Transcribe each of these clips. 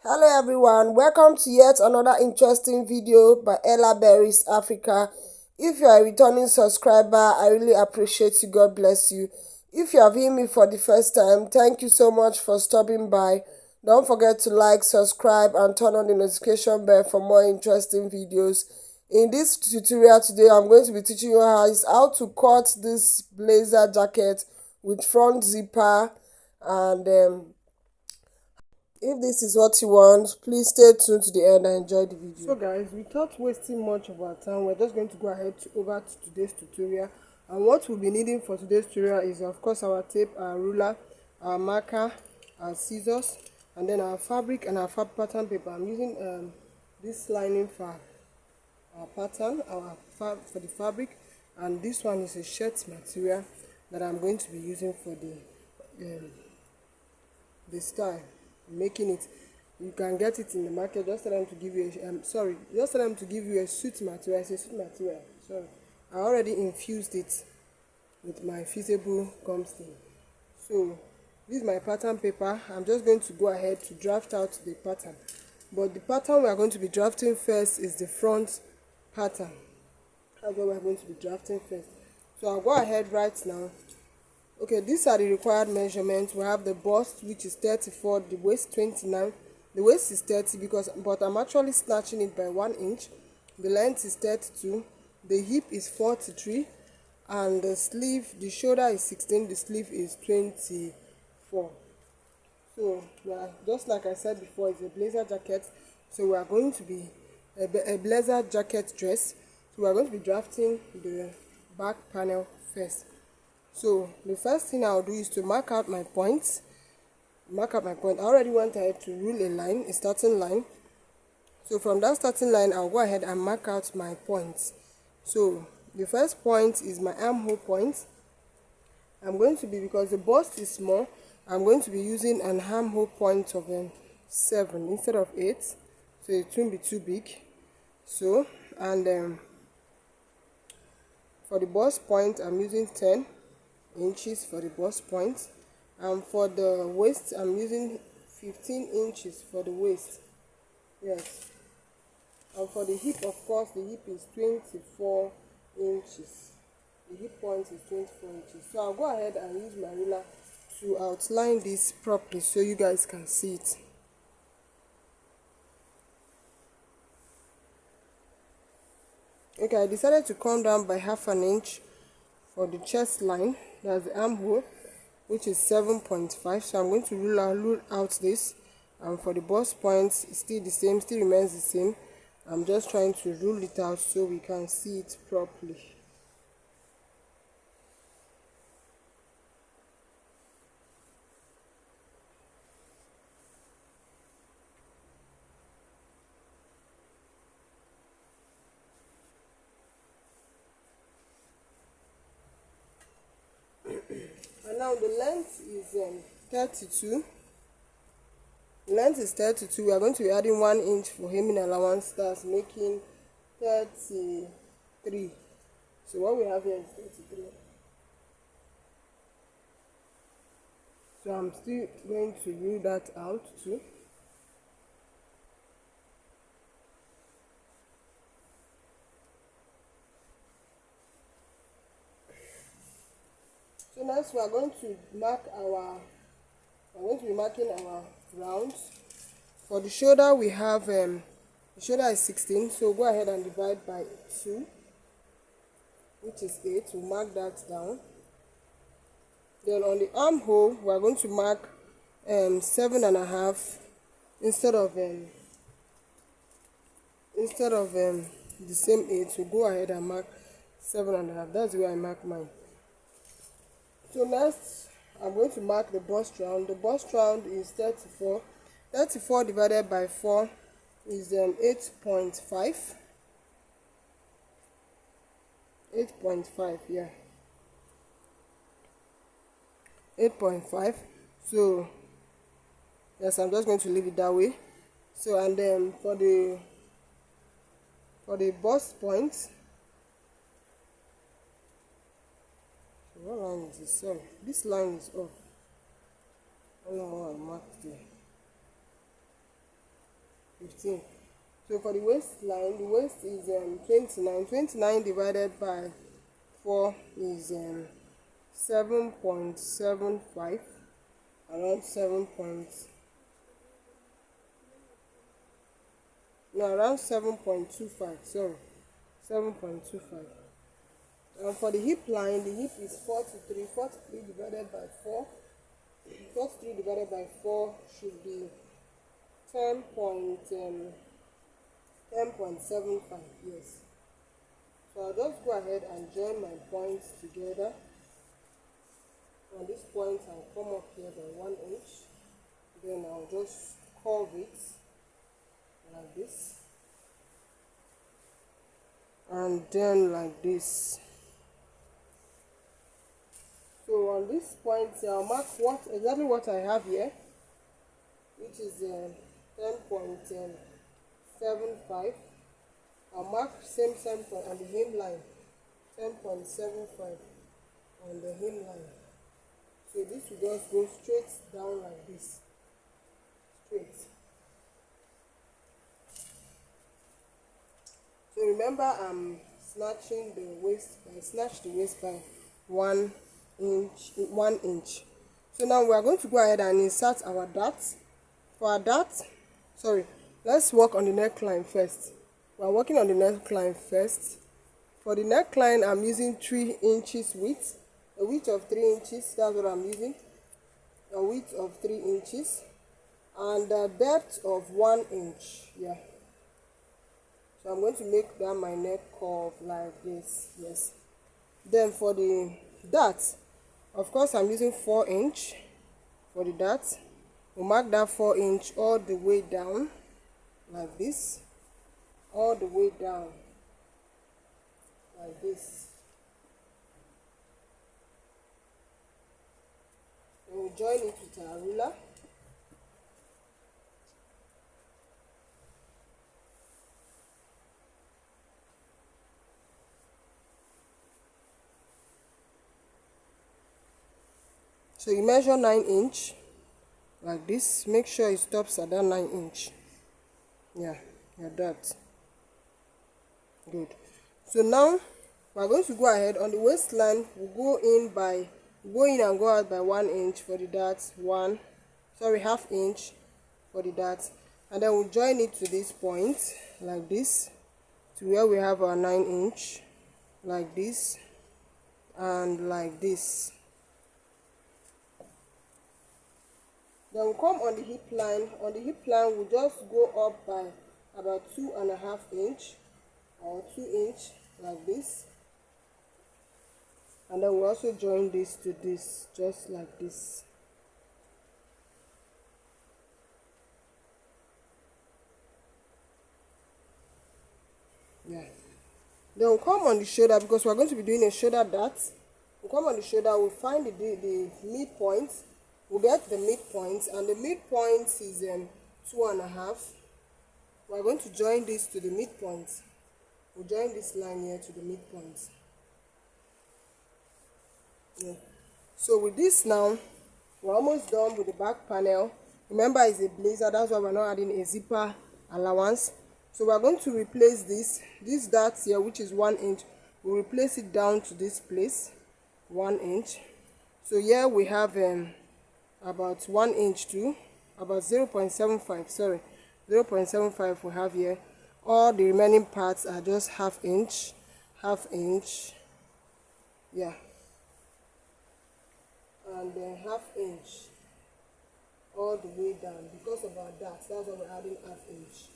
Hello everyone, welcome to yet another interesting video by Ella Berries Africa. If you are a returning subscriber, I really appreciate you. God bless you. If you have seen me for the first time, thank you so much for stopping by. Don't forget to like, subscribe and turn on the notification bell for more interesting videos. In this tutorial today, I'm going to be teaching you how to cut this blazer jacket with front zipper, and if this is what you want, please stay tuned to the end and enjoy the video. So guys, without wasting much of our time, we're just going to go ahead over to today's tutorial. And what we'll be needing for today's tutorial is of course our tape, our ruler, our marker, our scissors, and then our fabric and our pattern paper. I'm using this lining for our pattern, for the fabric, and this one is a shirt material that I'm going to be using for the style, making it. You can get it in the market. Just tell them to give you just tell them to give you a suit material. It's a suit material. So I already infused it with my fusible gum stain. So this is my pattern paper. I'm just going to go ahead to draft out the pattern, but the pattern we are going to be drafting first is the front pattern. That's what we're going to be drafting first. So I'll go ahead right now. Okay, these are the required measurements. We have the bust, which is 34, the waist 29. The waist is 30 but I'm actually snatching it by 1 inch. The length is 32. The hip is 43, and the shoulder is 16. The sleeve is 24. So just like I said before, it's a blazer jacket. So we are going to be a blazer jacket dress. So we are going to be drafting the back panel first. So the first thing I'll do is to mark out my points. I already went ahead to rule a line, a starting line. So from that starting line, I'll go ahead and mark out my points. So the first point is my armhole point. Because the bust is small, I'm going to be using an armhole point of 7 instead of 8. So it won't be too big. So, and for the bust point, I'm using 10 inches for the bust point, and for the waist I'm using 15 inches for the waist. Yes, and for the hip, of course, the hip is 24 inches. The hip point is 24 inches. So I'll go ahead and use my ruler to outline this properly so you guys can see it. Okay, I decided to come down by half an inch for the chest line. That's the armhole, which is 7.5. So I'm going to rule out this. And for the bust points, it's still the same, still remains the same. I'm just trying to rule it out so we can see it properly. And now the length is 32. The length is 32. We are going to be adding 1 inch for hemming allowance. That's making 33. So what we have here is 33. So I'm still going to rule that out too. So next we are going to be marking our rounds. For the shoulder, we have the shoulder is 16, so go ahead and divide by 2, which is 8. We'll mark that down. Then on the armhole, we are going to mark 7.5 instead of the same 8. So go ahead and mark 7.5. That's the way I mark mine. So next, I'm going to mark the bust round. The bust round is 34. 34 divided by 4 is 8.5. 8.5, yeah. 8.5. So yes, I'm just going to leave it that way. So, and then for the bust point, what line is this? Sorry, this line is off. I don't know what I marked there. 15. So for the waistline, the waist is 29. 29 divided by 4 is 7.75, around 7 point, no, around 7.25, sorry, 7.25. And for the hip line, the hip is 43. 43 divided by 4, 43 divided by 4 should be 10.75, yes. So I'll just go ahead and join my points together. On this point, I'll come up here by 1 inch. Then I'll just curve it like this. And then like this. So on this point, I'll mark exactly what I have here, which is 10.75. I'll mark same point on the hemline, 10.75 on the hemline. So this will just go straight down like this, straight. So remember, I'm snatching the waist. I snatch the waist by 1 inch. 1 inch. So now we are going to go ahead and insert our dart. For our dart, let's work on the neckline first. We are working on the neckline first. For the neckline, I'm using 3 inches width, a width of 3 inches. That's what I'm using, a width of 3 inches, and a depth of 1 inch. Yeah. So I'm going to make that my neck curve like this. Yes. Then for the dart, of course, I'm using 4 inch for the dart. We'll mark that 4 inch all the way down like this, all the way down like this. And we'll join it with our ruler. So you measure 9 inch like this. Make sure it stops at that 9 inch. Yeah, like that. Good. So now we're going to go ahead on the waistline. We'll go in and go out by 1 inch for the dart. Half inch for the dart, and then we'll join it to this point like this, to where we have our 9 inch, like this and like this. Then we'll come on the hip line. On the hip line, we'll just go up by about 2.5 inch or 2 inch like this. And then we'll also join this to this, just like this. Yeah. Then we'll come on the shoulder, because we're going to be doing a shoulder dart. We'll come on the shoulder, we'll find the midpoint. We'll get the midpoint, and the midpoint is 2.5. We're going to join this to the midpoint. We'll join this line here to the midpoint. Yeah. So with this now, we're almost done with the back panel. Remember, it's a blazer, that's why we're not adding a zipper allowance. So we're going to replace this dart here, which is 1 inch. We'll replace it down to this place, 1 inch. So here we have about 1 inch to about 0.75, 0.75 we have here. All the remaining parts are just half inch, yeah, and then half inch all the way down. Because of our dart, that's why we're adding half inch.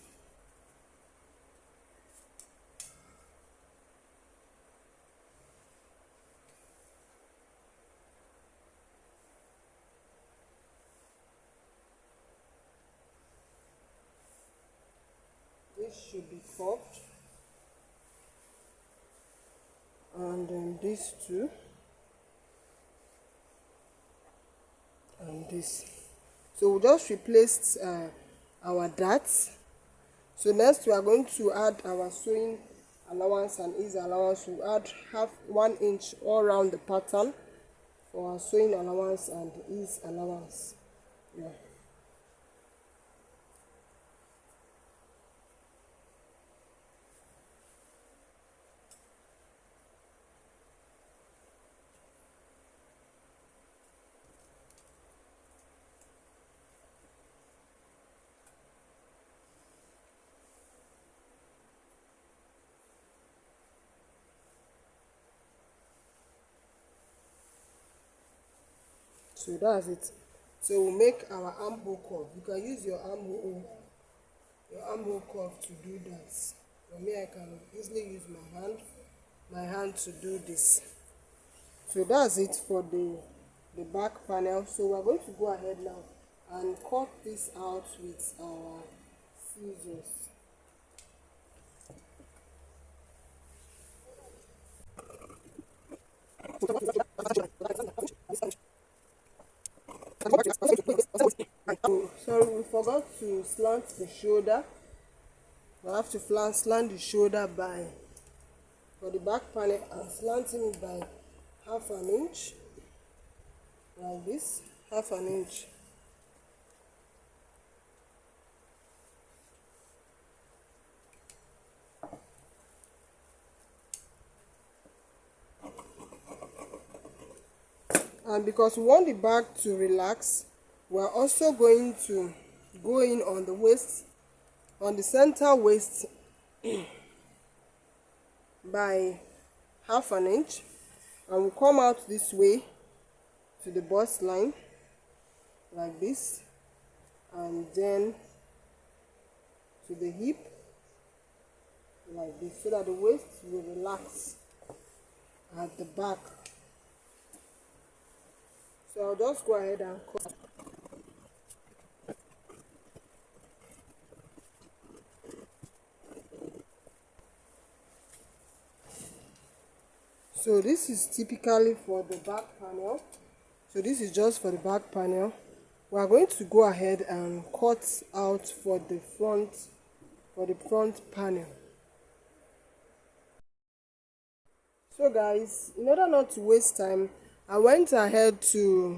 This should be curved, and then this too, and this. So we just replaced our darts. So next we are going to add our sewing allowance and ease allowance. We'll add 1 inch all around the pattern for our sewing allowance and ease allowance. Yeah. So that's it. So we'll make our armhole curve. You can use your armhole curve to do that. For me, I can easily use my hand to do this. So that's it for the back panel. So we're going to go ahead now and cut this out with our scissors. Sorry, we forgot to slant the shoulder. We have to slant the shoulder by, for the back panel, and slanting it by half an inch, like this, half an inch. And because we want the back to relax, we're also going to go in on the waist, on the center waist, by half an inch, and we'll come out this way to the bust line like this, and then to the hip like this, so that the waist will relax at the back. So I'll just go ahead and cut. So this is typically for the back panel. So this is just for the back panel. We are going to go ahead and cut out for the front panel. So guys, in order not to waste time, I went ahead to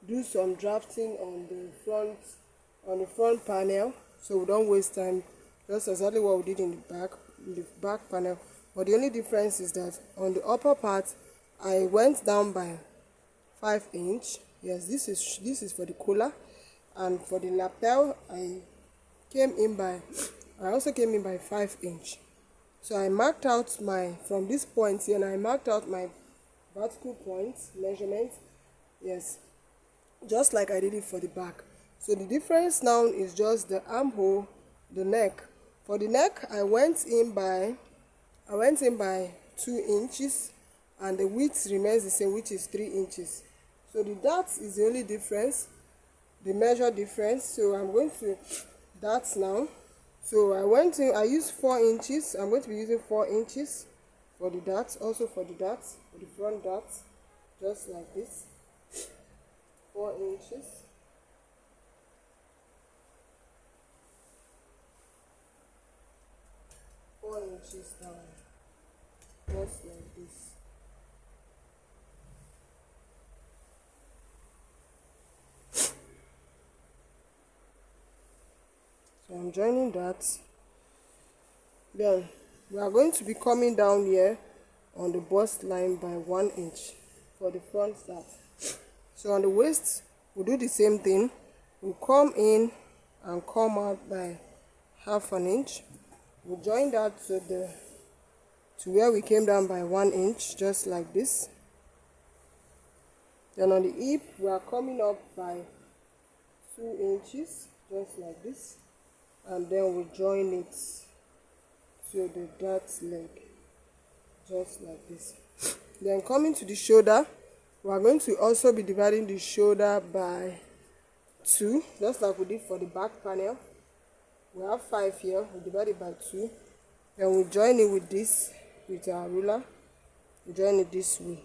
do some drafting on the front panel, so we don't waste time. Just exactly what we did in the back panel. But the only difference is that on the upper part, I went down by 5 inch. Yes, this is for the collar, and for the lapel, I also came in by 5 inch. So I marked out from this point here, and I marked out my vertical point measurement. Yes, just like I did it for the back. So the difference now is just the armhole, the neck. For the neck, I went in by 2 inches, and the width remains the same, which is 3 inches. So the dart is the only difference, the measure difference. So I'm going to dart now. So I used 4 inches. I'm going to be using 4 inches for the dart, also for the dart, for the front dart, just like this. 4 inches. Down, just like this. So I'm joining that. Then we are going to be coming down here on the bust line by 1 inch for the front dart. So on the waist, we'll do the same thing. We'll come in and come out by half an inch. We'll join that to where we came down by 1 inch, just like this. Then on the hip, we are coming up by 2 inches, just like this. And then we join it to the dart leg, just like this. Then coming to the shoulder, we are going to also be dividing the shoulder by 2, just like we did for the back panel. We have 5 here, we divide it by 2. Then we join it with this, with our ruler. We join it this way.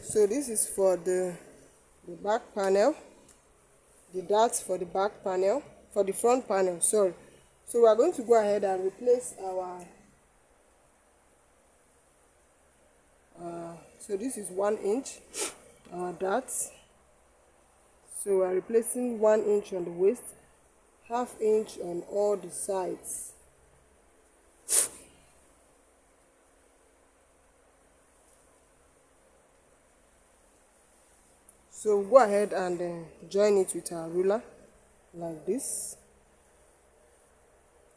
So this is for the back panel, the darts for the back panel, for the front panel, sorry. So we are going to go ahead and replace our so this is 1 inch, our darts. So we are replacing 1 inch on the waist, half inch on all the sides. So we'll go ahead and join it with our ruler, like this,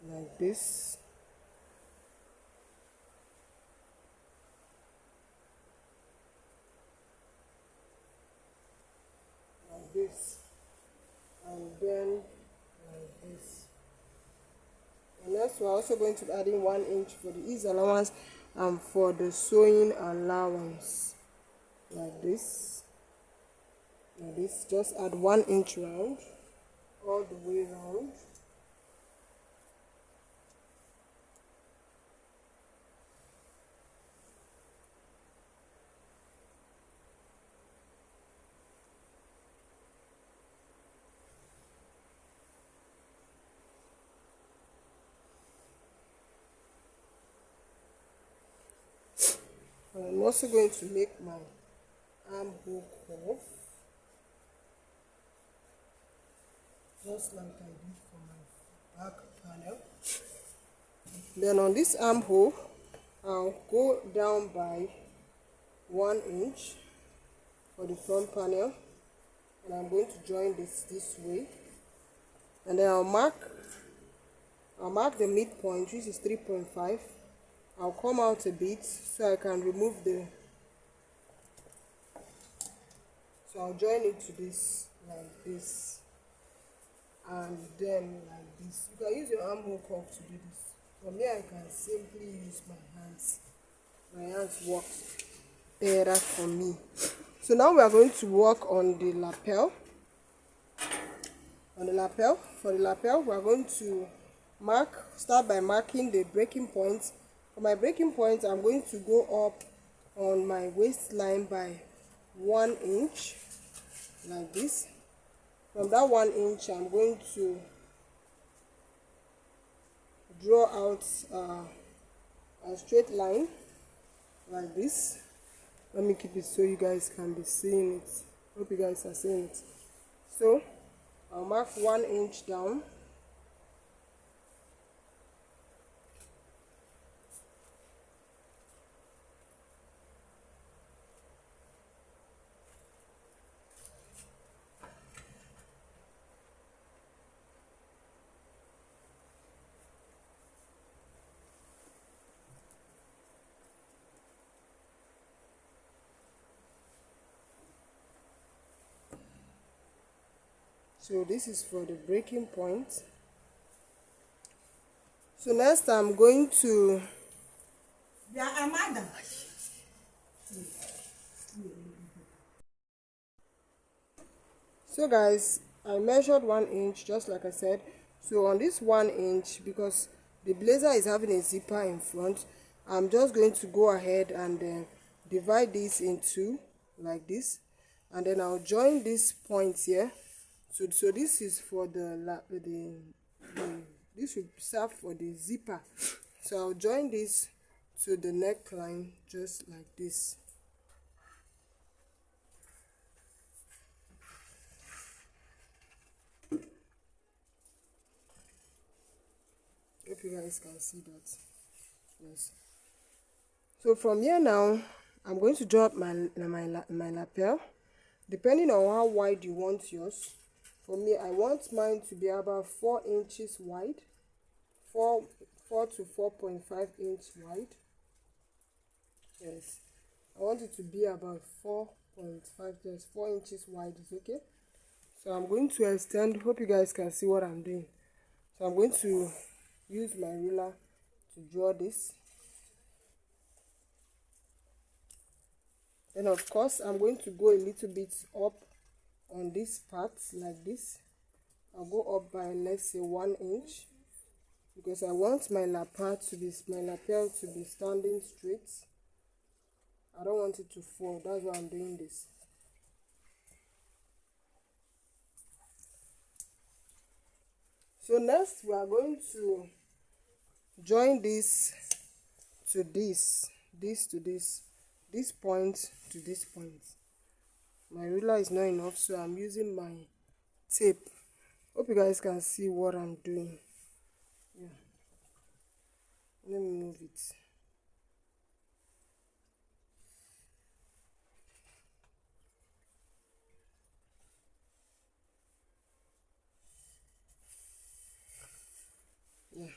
like this. this, and then like this. And next we're also going to be adding 1 inch for the ease allowance and for the sewing allowance, like this. Like this, just add 1 inch round all the way round. And I'm also going to make my armhole curve, just like I did for my back panel. Then on this armhole, I'll go down by 1 inch for the front panel, and I'm going to join this way, and then I'll mark the midpoint, which is 3.5. I'll come out a bit so I can remove so I'll join it to this like this, and then like this. You can use your armhole curve to do this. For me, I can simply use my hands. My hands work better for me. So now we are going to work on the lapel. For the lapel, we are going to start by marking the breaking point. For my breaking point, I'm going to go up on my waistline by 1 inch, like this. From that 1 inch, I'm going to draw out a straight line, like this. Let me keep it so you guys can be seeing it. Hope you guys are seeing it. So I'll mark 1 inch down. So this is for the breaking point. So next I'm going to so guys, I measured 1 inch just like I said. So on this 1 inch, because the blazer is having a zipper in front, I'm just going to go ahead and divide this in two like this, and then I'll join this point here. So this is for the this will serve for the zipper. So I'll join this to the neckline just like this. Hope you guys can see that. Yes. So from here now, I'm going to draw up my lapel, depending on how wide you want yours. For me, I want mine to be about 4 inches wide, 4 to 4.5 inch wide. Yes, I want it to be about 4.5, just 4 inches wide is okay. So I'm going to extend. Hope you guys can see what I'm doing. So I'm going to use my ruler to draw this. Then of course I'm going to go a little bit up on this part like this. I'll go up by, let's say, 1 inch, because I want my lapel to be standing straight. I don't want it to fall. That's why I'm doing this. So next we are going to join this to this point to this point. My ruler is not enough, so I'm using my tape. Hope you guys can see what I'm doing. Yeah. Let me move it. Yeah.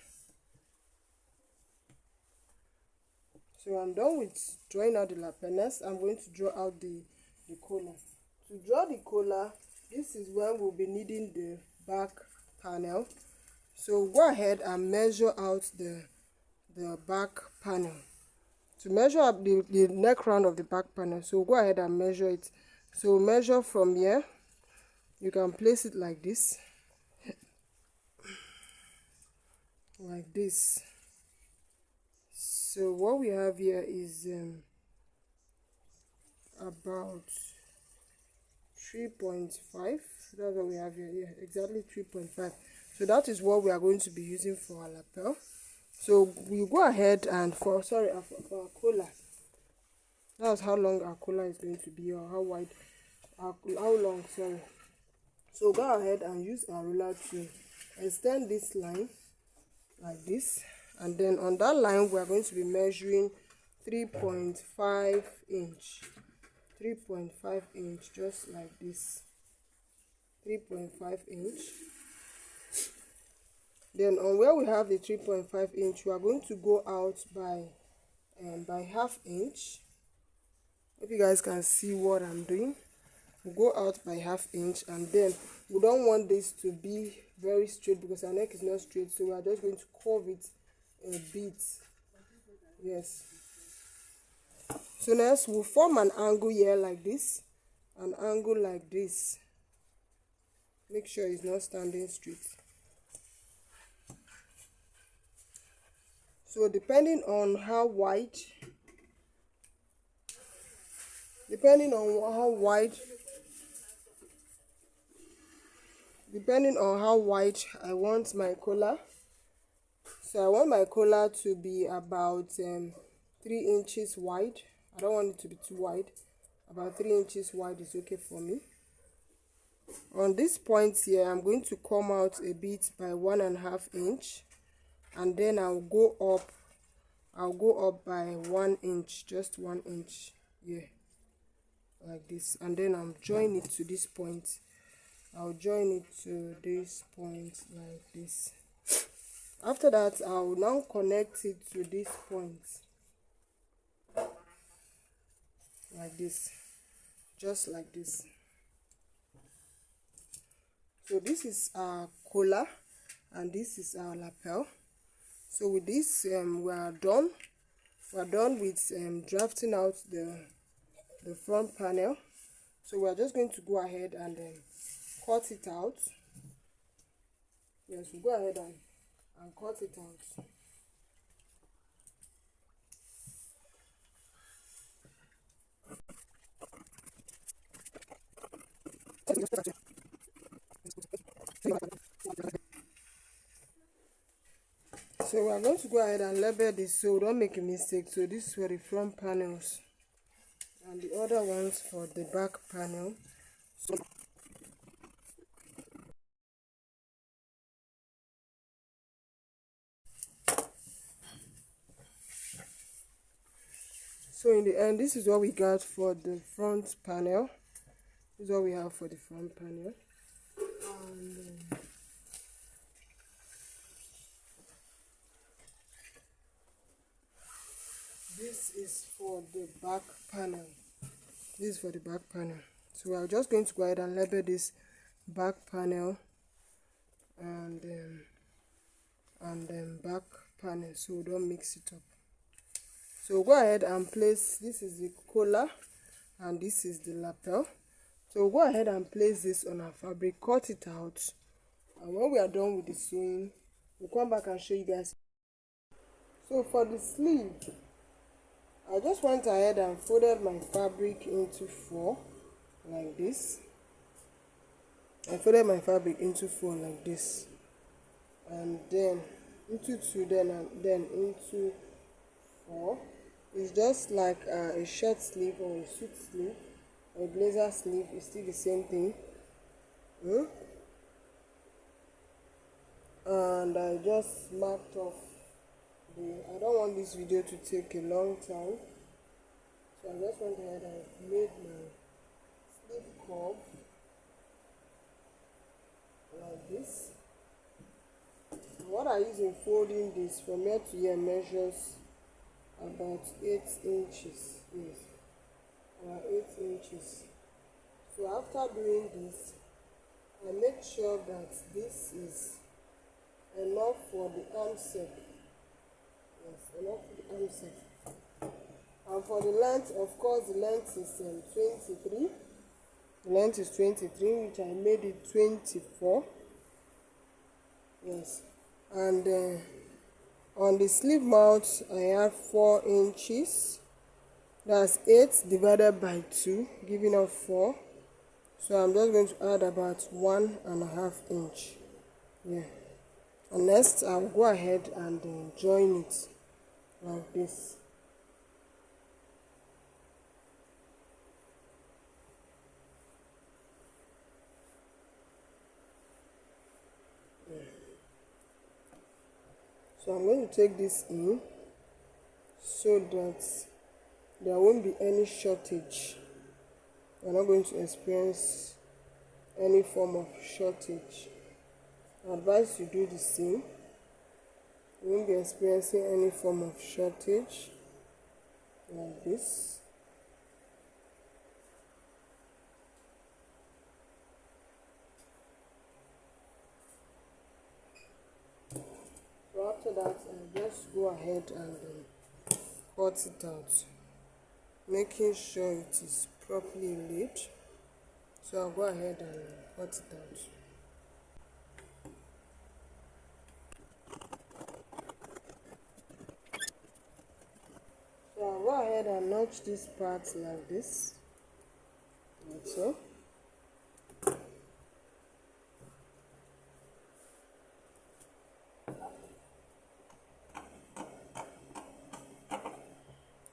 So I'm done with drawing out the lapel. Next, I'm going to draw out the collar. To draw the collar, this is when we'll be needing the back panel. So go ahead and measure out the back panel. To measure up the neck round of the back panel, so go ahead and measure it. So measure from here. You can place it like this, like this. So what we have here is about 3.5. That's what we have here. Yeah, exactly 3.5. So that is what we are going to be using for our lapel. So we go ahead and for our collar, that's how long our collar is going to be, or how wide, how long, sorry. So go ahead and use our ruler to extend this line like this, and then on that line we are going to be measuring 3.5 inch, 3.5 inch, just like this, 3.5 inch. Then on where we have the 3.5 inch, we are going to go out by half inch. If you guys can see what I'm doing, go out by half inch, and then we don't want this to be very straight because our neck is not straight, so we are just going to curve it a bit. Yes. So next we'll form an angle here like this, an angle like this. Make sure it's not standing straight. So depending on how wide depending on how wide I want my collar. So I want my collar to be about 3 inches wide. I don't want it to be too wide. About 3 inches wide is okay for me. On this point here, I'm going to come out a bit by 1.5 inch, and then I'll go up by 1 inch, just 1 inch, yeah, like this, and then I'll join it to this point. I'll join it to this point like this. After that, I'll now connect it to this point like this, just like this. So this is our collar and this is our lapel. So with this we are done with drafting out the front panel. So we are just going to go ahead and cut it out. Yes, we'll go ahead and cut it out. So we are going to go ahead and label this so we don't make a mistake. So this is for the front panels and the other ones for the back panel. So in the end, this is what we got for the front panel. This is what we have for the front panel. And this is for the back panel. This is for the back panel. So we are just going to go ahead and label this back panel and then back panel, so we don't mix it up. So go ahead and place, this is the collar and this is the lapel. So go ahead and place this on our fabric, cut it out, and when we are done with the sewing, we'll come back and show you guys. So for the sleeve, I just went ahead and folded my fabric into 4 like this. I folded my fabric into 4 like this, and then into 2, then into 4. It's just like a shirt sleeve or a suit sleeve or a blazer sleeve. It's still the same thing. And I just marked off I don't want this video to take a long time, so I just went ahead and made my sleeve curve like this. And what I use in folding this from here to here measures about 8 inches. Yes, about 8 inches. So after doing this, I make sure that this is enough for the arm sec. Yes, enough for the arm sec. And for the length, of course, the length is 23. The length is 23, which I made it 24. Yes. And on the sleeve mount, I have 4 inches. That's 8 divided by 2, giving us 4. So I'm just going to add about 1.5 inch. Yeah. And next, I'll go ahead and join it like this. So I'm going to take this in so that there won't be any shortage. We're not going to experience any form of shortage. I advise you do the same. You won't be experiencing any form of shortage like this. So after that, I just go ahead and cut it out, making sure it is properly laid. So I'll go ahead and cut it out. So I'll go ahead and notch this part like this, like so.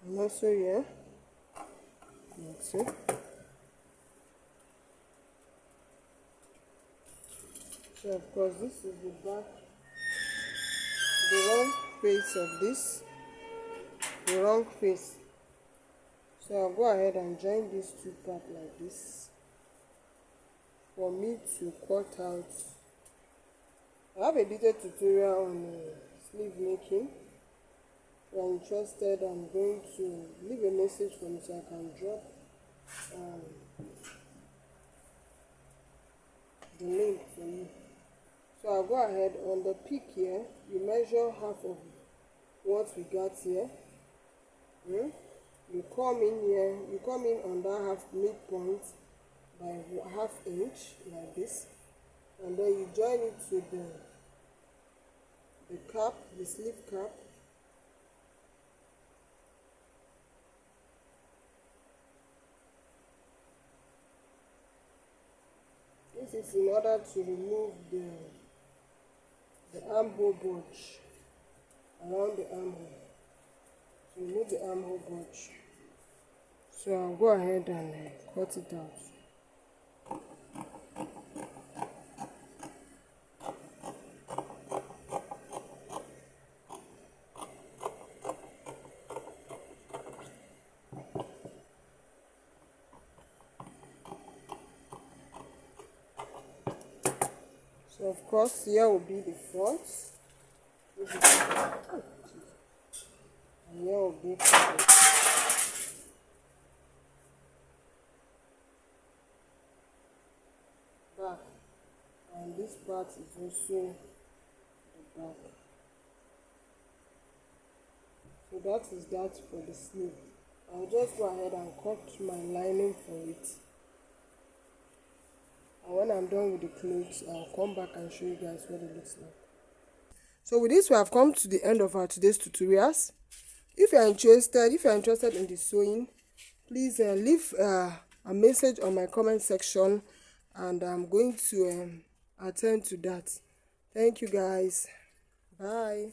And also here, like so. So of course this is the back, the wrong face of this, the wrong face. So I'll go ahead and join these two parts like this for me to cut out. I have a detailed tutorial on sleeve making. If you're interested, I'm going to leave a message for me so I can drop the link for you. So I'll go ahead on the peak here. You measure half of what we got here. You come in here, you come in on that half midpoint by ½ inch like this, and then you join it to the cap, the sleeve cap. This is in order to remove the armhole bulge around the armhole. So remove the armhole bulge. So I'll go ahead and cut it out. So of course here will be the front. And here will be the back, and this part is also the back. So that is that for the sleeve. I'll just go ahead and cut my lining for it, and when I'm done with the clothes, I'll come back and show you guys what it looks like. So with this, we have come to the end of our today's tutorials. If you're interested in the sewing, please leave a message on my comment section, and I'm going to attend to that. Thank you guys. Bye.